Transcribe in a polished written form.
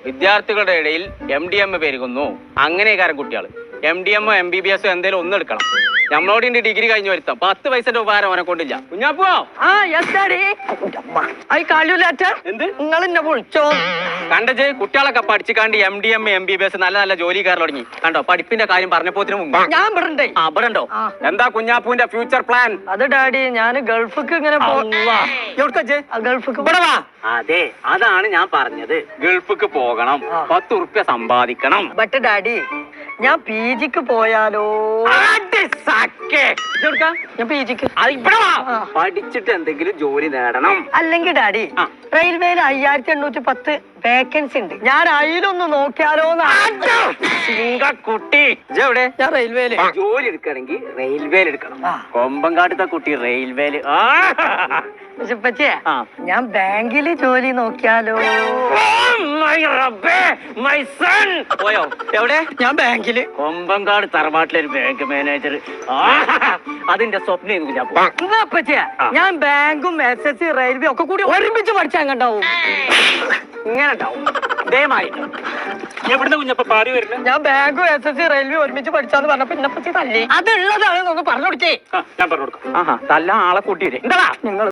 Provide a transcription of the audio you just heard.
വിദ്യാർത്ഥികളുടെ ഇടയിൽ MDM പെരുകുന്നു. അങ്ങനെയൊക്കെ കുട്ടികൾ MDM MBBS എന്തേലും ഒന്ന് എടുക്കണം. നമ്മളോട് ഡിഗ്രി കഴിഞ്ഞു വരുത്താം. 10 പൈസന്റെ ഉപകാരം അവനെ കൊണ്ടില്ല. കുഞ്ഞാപ്പോ എന്ത് നിങ്ങൾ എന്നെ വിളിച്ചോ? കണ്ടജ് കുട്ടികളൊക്കെ പഠിച്ചിക്കാണ്ട് MDM MBBS നല്ല നല്ല ജോലി കയറി തുടങ്ങി. കണ്ടോ പഠിപ്പിന്റെ കാര്യം പറഞ്ഞപ്പോത്തിന് മുമ്പ് ഞാൻ ഇവിടെ ഉണ്ടോ? എന്താ കുഞ്ഞാപ്പൂന്റെ ഫ്യൂച്ചർ പ്ലാൻ? അത് ഡാഡി ഞാൻ ഗൾഫിക്ക് ഇങ്ങനെ ഗൾഫിക്ക് അതെ അതാണ് ഞാൻ പറഞ്ഞത്. ഗൾഫിക്ക് പോകണം, 10 ഉറുപ്യ സമ്പാദിക്കണം. ബട്ട് ഡാഡി ഞാൻ PG ക്ക് പോയാലോ? ഞാൻ PG ക്ക് പഠിച്ചിട്ട് എന്തെങ്കിലും ജോലി നേടണം. അല്ലെങ്കിൽ ഡാഡി റെയിൽവേയിൽ 5810 വേക്കൻസി ഉണ്ട്. ഞാൻ അതിലൊന്ന് നോക്കിയാലോ? കുട്ടി എവിടെ? ഞാൻ റെയിൽവേയില് ജോലി എടുക്കണമെങ്കിൽ റെയിൽവേയിൽ എടുക്കണം. കൊമ്പങ്കാട്ടത്തെ കുട്ടി റെയിൽവേയില്. ഞാൻ ബാങ്കില് ജോലി നോക്കിയാലോ? പോയോ? എവിടെ? ഞാൻ ബാങ്കില് കൊമ്പങ്കാട് തറവാട്ടിലൊരു ബാങ്ക് മാനേജർ. അതിന്റെ സ്വപ്നം ഞാൻ ബാങ്കും SSC റെയിൽവേ ഒക്കെ കൂടി ഒരുമിച്ച് പഠിച്ചാൽ കണ്ടാവും. ഇങ്ങനെ ഉണ്ടാവും. ദയമായിട്ട് എവിടുന്ന് കുഞ്ഞപ്പ പാടി വരുന്നത്? ഞാൻ ബാങ്കും SSC റെയിൽവേ ഒരുമിച്ച് പഠിച്ചാന്ന് പറഞ്ഞപ്പോ എന്നെപ്പറ്റി തല്ലി. അതുള്ളതാണ് നമുക്ക് പറഞ്ഞു കൊടുക്കേ. ഞാൻ പറഞ്ഞു കൊടുക്കാം. തല്ല ആളെ കൂട്ടിയില്ലേ? എന്താ നിങ്ങൾ